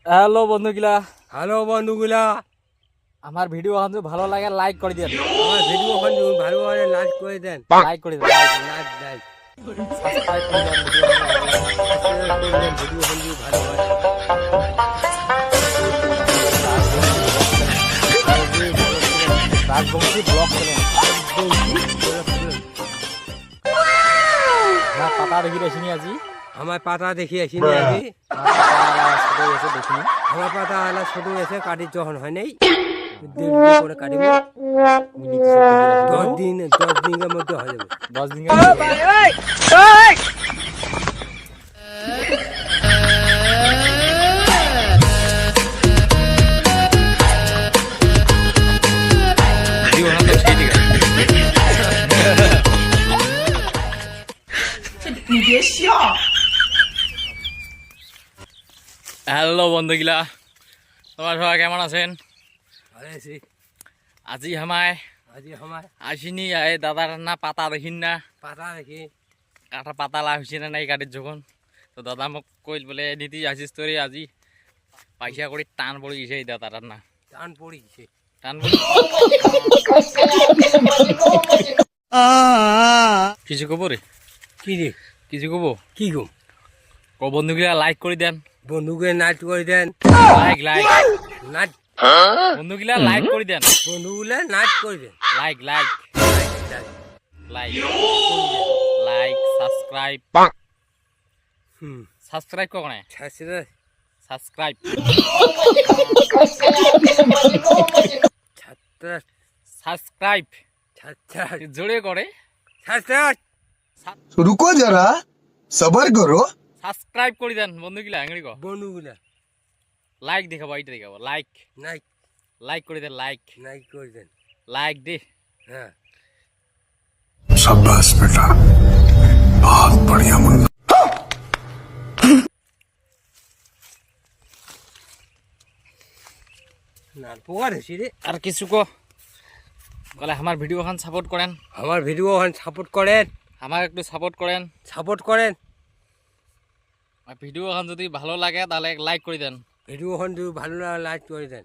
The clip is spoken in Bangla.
হ্যালো বন্ধুগুলা, হ্যালো বন্ধুগুলা, আমার ভিডিও যদি ভালো লাগে লাইক করে দেন। আমার ভিডিও যদি ভালো হয় লাইক করে দেন। লাইক করে দেন, লাইক লাইক সাবস্ক্রাইব করে দেন। ভিডিও ভালো লাগলে সাবস্ক্রাইব করে দেন। ভিডিও যদি ভালো হয় রাজবংশী ব্লগ চ্যানেল আমার পাতা দেখি রেছিনি আজি। আমার পাতা দেখি আসিনি আগে। দেখিনি আমার পাতা আলা ছোট এসে কাটি যখন হয় নাই 1.5 করে কাটিব। 10 দিনের মধ্যে হয়ে যাবে। 10 দিন হ্যালো বন্ধুগুলা, তোমার সবাই কেমন আছেন? ভালো আছি। আজি আমায় আজি আমার আসিনি দাদার না পাতা দেখিন না পাতা দেখি কাটা পাতা লাভ হয়েছে না নাই গাড়ির যখন। তো দাদা মোক কইল বলে নিতি আসিস তোরে আজি পয়সা করে টান পড়ে গেছে এই দাদার না টান পড়ে গেছে। টান পড়ে কিছু কব রে, কি রে কিছু কব কি গো? বন্ধুগুলা লাইক করে দেন। বন্ধুকে নাইট করে দেন। লাইক লাইক নাইট বন্ধুগুলা লাইক করে দেন। বন্ধুগুলা নাইট করে দেন। Like like like like subscribe subscribe কোনে সাবস্ক্রাইব সাবস্ক্রাইব ছাত্র সাবস্ক্রাইব ছাত্র জোরে করে ছাত্র रुको जरा सबर करो। সাবস্ক্রাইব করে দেন বন্ধুগুলা এঙ্গড়ি কো বন্ধুগুলা লাইক দেখাবো এইটা দেখাবো লাইক নাইট লাইক করে দেন লাইক নাইট করে দেন। লাইক দে হ্যাঁ शाबाश बेटा, बहुत बढ़िया मुन्ना। না পোকার হয়েছি রে। আর কিছু কো বলে আমার ভিডিও খান সাপোর্ট করেন, আমার ভিডিও সাপোর্ট করেন, আমার একটু সাপোর্ট করেন। সাপোর্ট করেন। আর ভিডিও খান যদি ভালো লাগে তাহলে লাইক করে দেন। ভিডিও যদি ভালো লাগে লাইক করে দেন।